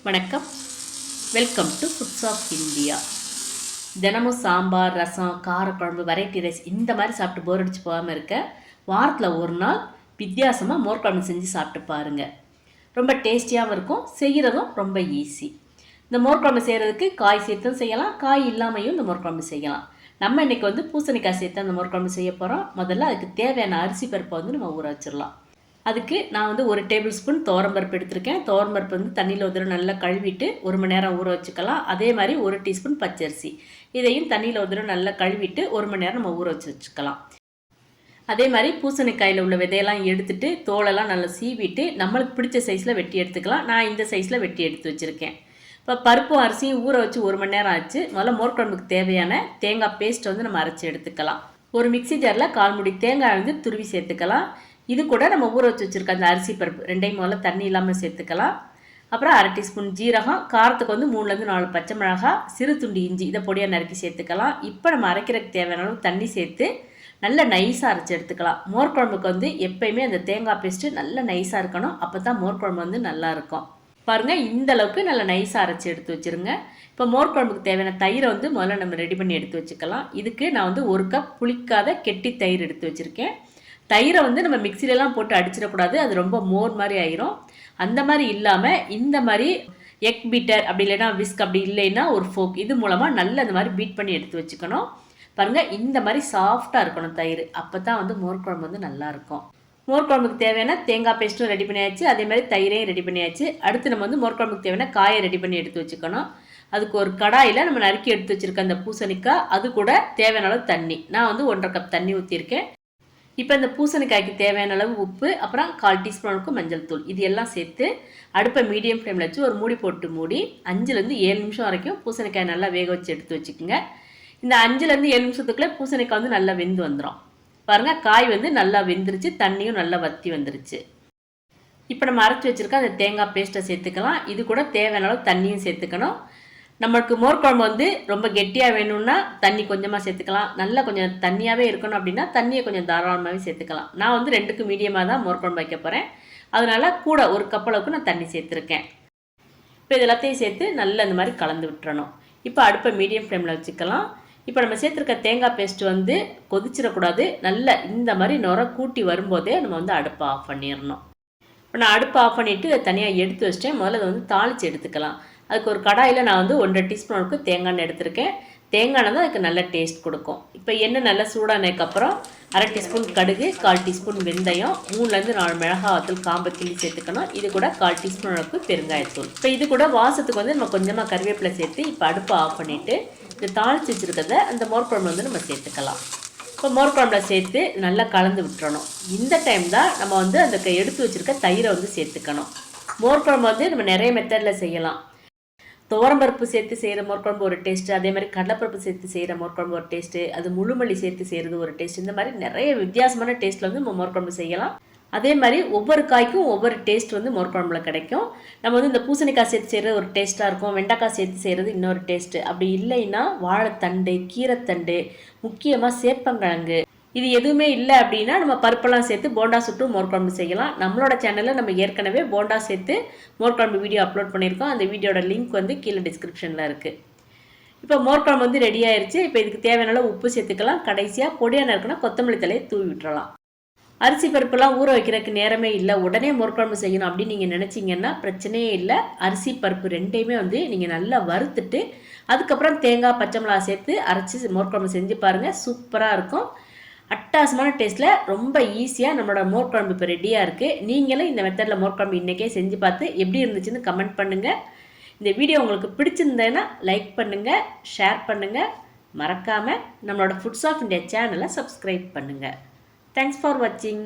வணக்கம். Welcome to foods of India. தினமும் சாம்பார், ரசம், காரக்குழம்பு, வெரைட்டி ரைஸ் இந்த மாதிரி சாப்பிட்டு போர் அடிச்சு போகாமல் இருக்க வாரத்தில் ஒரு நாள் வித்தியாசமாக மோர் குழம்பு செஞ்சு சாப்பிட்டு பாருங்கள். ரொம்ப டேஸ்டியாகவும் இருக்கும், செய்கிறதும் ரொம்ப ஈஸி. இந்த மோர் குழம்பு செய்கிறதுக்கு காய் சேர்த்தும் செய்யலாம், காய் இல்லாமையும் இந்த மோர் குழம்பு செய்யலாம். நம்ம இன்றைக்கி பூசணிக்காய் சேர்த்து அந்த மோர் குழம்பு செய்ய போகிறோம். முதல்ல அதுக்கு தேவையான அரிசி பருப்பை நம்ம ஊற வச்சிடலாம். அதுக்கு நான் 1 டேபிள் ஸ்பூன் துவரம்பருப்பு எடுத்திருக்கேன். துவரம்பருப்பு தண்ணியில் ஒரு தடவை நல்லா கழுவிட்டு 1 மணி நேரம் ஊற வச்சுக்கலாம். அதே மாதிரி 1 டீஸ்பூன் பச்சரிசி, இதையும் தண்ணியில் ஒரு தடவை நல்லா கழுவிட்டு 1 மணி நேரம் நம்ம ஊற வச்சுக்கலாம். அதே மாதிரி பூசணிக்காயில் உள்ள விதையெல்லாம் எடுத்துட்டு தோலெல்லாம் நல்லா சீவிட்டு நம்மளுக்கு பிடிச்ச சைஸில் வெட்டி எடுத்துக்கலாம். நான் இந்த சைஸில் வெட்டி எடுத்து வச்சுருக்கேன். இப்போ பருப்பும் அரிசியும் ஊற வச்சு 1 மணி நேரம் ஆச்சு. முதல்ல மோர் குழம்புக்கு தேவையான தேங்காய் பேஸ்ட் நம்ம அரைச்சி எடுத்துக்கலாம். ஒரு மிக்சி ஜாரில் 1/4 மூடி தேங்காய் துருவி சேர்த்துக்கலாம். இது கூட நம்ம ஊற வச்சு வச்சுருக்க அந்த அரிசி பருப்பு ரெண்டையும் முதல்ல தண்ணி இல்லாமல் சேர்த்துக்கலாம். அப்புறம் 1/2 டீஸ்பூன் ஜீரகம், காரத்துக்கு 3லேருந்து 4 பச்சை மிளகாய், சிறு துண்டு இஞ்சி இதை பொடியாக நறுக்கி சேர்த்துக்கலாம். இப்போ நம்ம அரைக்கிறதுக்கு தேவையான அளவு தண்ணி சேர்த்து நல்லா நைஸாக அரைச்சி எடுத்துக்கலாம். மோர் குழம்புக்கு எப்பயுமே அந்த தேங்காய் பேஸ்ட்டு நல்லா நைஸாக இருக்கணும். அப்போ தான் மோர் குழம்பு நல்லா இருக்கும். பாருங்கள், இந்த அளவுக்கு நல்லா நைஸாக அரைச்சி எடுத்து வச்சுருங்க. இப்போ மோர் குழம்புக்கு தேவையான தயிரை முதல்ல நம்ம ரெடி பண்ணி எடுத்து வச்சுக்கலாம். இதுக்கு நான் 1 கப் புளிக்காத கெட்டி தயிர் எடுத்து வச்சுருக்கேன். தயிரை நம்ம மிக்சிலெலாம் போட்டு அடிச்சிடக்கூடாது, அது ரொம்ப மோர் மாதிரி ஆயிரும். அந்த மாதிரி இல்லாமல் இந்த மாதிரி எக் பீட்டர் அப்படி இல்லைன்னா விஸ்க் அப்படி இல்லைன்னா ஒரு ஃபோக், இது மூலமாக நல்லா இந்த மாதிரி பீட் பண்ணி எடுத்து வச்சுக்கணும். பாருங்கள், இந்த மாதிரி சாஃப்டாக இருக்கணும் தயிர். அப்போ தான் மோர் குழம்பு நல்லாயிருக்கும். மோர் குழம்புக்கு தேவையான தேங்காய் பேஸ்ட்டும் ரெடி பண்ணியாச்சு, அதே மாதிரி தயிரையும் ரெடி பண்ணியாச்சு. அடுத்து நம்ம மோர் குழம்புக்கு தேவையான காயை ரெடி பண்ணி எடுத்து வச்சுக்கணும். அதுக்கு ஒரு கடாயில் நம்ம நறுக்கி எடுத்து வச்சுருக்க அந்த பூசணிக்காய், அது கூட தேவையான அளவு தண்ணி, நான் 1.5 கப் தண்ணி ஊற்றிருக்கேன். இப்போ இந்த பூசணிக்காய்க்கு தேவையான அளவு உப்பு, அப்புறம் 1/4 டீஸ்பூனுக்கு மஞ்சள் தூள், இது எல்லாம் சேர்த்து அடுப்பை மீடியம் ஃப்ளேமில் வச்சு ஒரு மூடி போட்டு மூடி 5லேருந்து 7 நிமிஷம் வரைக்கும் பூசணிக்காய் நல்லா வேக வச்சு எடுத்து வச்சுக்கோங்க. இந்த 5லேருந்து 7 நிமிஷத்துக்குள்ளே பூசணிக்காய் நல்லா வெந்து வந்துடும். பாருங்கள், காய் நல்லா வெந்துருச்சு, தண்ணியும் நல்லா வற்றி வந்துருச்சு. இப்போ நம்ம அரைச்சி வச்சுருக்க அந்த தேங்காய் பேஸ்ட்டை சேர்த்துக்கலாம். இது கூட தேவையான அளவு தண்ணியும் சேர்த்துக்கணும். நம்மளுக்கு மோர் குழம்பு ரொம்ப கெட்டியாக வேணும்னா தண்ணி கொஞ்சமாக சேர்த்துக்கலாம். நல்லா கொஞ்சம் தண்ணியாகவே இருக்கணும் அப்படின்னா தண்ணியை கொஞ்சம் தாராளமாகவே சேர்த்துக்கலாம். நான் 2க்கு மீடியமாக தான் மோர் குழம்பு வைக்க போகிறேன். அதனால் கூட 1 கப் அளவுக்கு நான் தண்ணி சேர்த்துருக்கேன். இப்போ இது எல்லாத்தையும் சேர்த்து நல்லா இந்த மாதிரி கலந்து விட்டுறணும். இப்போ அடுப்பை மீடியம் ஃப்ளேமில் வச்சுக்கலாம். இப்போ நம்ம சேர்த்துருக்க தேங்காய் பேஸ்ட்டு கொதிச்சிடக்கூடாது. நல்லா இந்த மாதிரி நுர கூட்டி வரும்போதே நம்ம அடுப்பை ஆஃப் பண்ணிடணும். இப்போ நான் அடுப்பை ஆஃப் பண்ணிவிட்டு இதை தனியாக எடுத்து வச்சிட்டேன். முதல்ல அதை தாளித்து எடுத்துக்கலாம். அதுக்கு ஒரு கடாயில் நான் 1.5 டீஸ்பூனுக்கு தேங்காய் எண்ணெய் எடுத்திருக்கேன். தேங்காய் எண்ணெய் தான் அதுக்கு நல்ல டேஸ்ட் கொடுக்கும். இப்போ எண்ணெய் நல்லா சூடானதுக்கப்புறம் 1/2 டீஸ்பூன் கடுகு, 1/4 டீஸ்பூன் வெந்தயம், 3லேருந்து 4 மிளகாய் வத்தல் காம்பை கிள்ளி சேர்த்துக்கணும். இது கூட 1/4 டீஸ்பூன் அளவுக்கு பெருங்காயத்தூள். இப்போ இது கூட வாசத்துக்கு நம்ம கொஞ்சமாக கருவேப்பிலை சேர்த்து இப்போ அடுப்பை ஆஃப் பண்ணிவிட்டு இந்த தாளித்து வச்சுருக்கிறத அந்த மோர் குழம்பு நம்ம சேர்த்துக்கலாம். இப்போ மோர் குழம்புல சேர்த்து நல்லா கலந்து விட்டுறணும். இந்த டைம் தான் நம்ம அந்த எடுத்து வச்சுருக்க தயிரை சேர்த்துக்கணும். மோர் குழம்பு நம்ம நிறைய மெத்தடில் செய்யலாம். துவரம்பருப்பு சேர்த்து செய்கிற மோர் குழம்பு ஒரு டேஸ்ட்டு, அதே மாதிரி கடலைப்பருப்பு சேர்த்து செய்கிற மோர் குழம்பு ஒரு டேஸ்ட்டு, அது முழுமல்லி சேர்த்து செய்கிறது ஒரு டேஸ்ட். இந்த மாதிரி நிறைய வித்தியாசமான டேஸ்ட்டில் நம்ம மோர் குழம்பு செய்யலாம். அதே மாதிரி ஒவ்வொரு காய்க்கும் ஒவ்வொரு டேஸ்ட் மோர் குழம்புல கிடைக்கும். நம்ம இந்த பூசணிக்காய் சேர்த்து செய்கிறது ஒரு டேஸ்ட்டாக இருக்கும், வெண்டைக்காய் சேர்த்து செய்கிறது இன்னொரு டேஸ்ட்டு. அப்படி இல்லைன்னா வாழைத்தண்டு, கீரைத்தண்டு, முக்கியமாக சேப்பங்கிழங்கு, இது எதுவுமே இல்லை அப்படின்னா நம்ம பருப்பெல்லாம் சேர்த்து போண்டா சுட்டு மோர் குழம்பு செய்யலாம். நம்மளோட சேனலில் நம்ம ஏற்கனவே போண்டா சேர்த்து மோர் குழம்பு வீடியோ அப்லோட் பண்ணியிருக்கோம். அந்த வீடியோட லிங்க் கீழே டிஸ்கிரிப்ஷனில் இருக்குது. இப்போ மோர் குழம்பு ரெடி ஆயிடுச்சு. இப்போ இதுக்கு தேவையான அளவு உப்பு சேர்த்துக்கலாம். கடைசியாக பொடியான இருக்குன்னா கொத்தமல்லி தலையை தூவி விட்டுறலாம். அரிசி பருப்பெல்லாம் ஊற வைக்கிறதுக்கு நேரமே இல்லை, உடனே மோர் குழம்பு செய்யணும் அப்படின்னு நீங்கள் நினச்சிங்கன்னா பிரச்சனையே இல்லை. அரிசி பருப்பு ரெண்டையுமே நீங்கள் நல்லா வறுத்துட்டு அதுக்கப்புறம் தேங்காய், பச்சை மிளகாய் சேர்த்து அரைச்சி மோர் குழம்பு செஞ்சு பாருங்கள், சூப்பராக இருக்கும். அட்டகாசமான டேஸ்ட்டில் ரொம்ப ஈஸியாக நம்மளோட மோர் குழம்பு இப்போ ரெடியாக இருக்குது. நீங்களும் இந்த மெத்தடில் மோர் குழம்பு இன்றைக்கே செஞ்சு பார்த்து எப்படி இருந்துச்சுன்னு கமெண்ட் பண்ணுங்கள். இந்த வீடியோ உங்களுக்கு பிடிச்சிருந்தேன்னா லைக் பண்ணுங்கள், ஷேர் பண்ணுங்கள். மறக்காமல் நம்மளோட ஃபுட்ஸ் ஆஃப் இந்தியா சேனலை சப்ஸ்கிரைப் பண்ணுங்கள். தேங்க்ஸ் ஃபார் வாட்சிங்.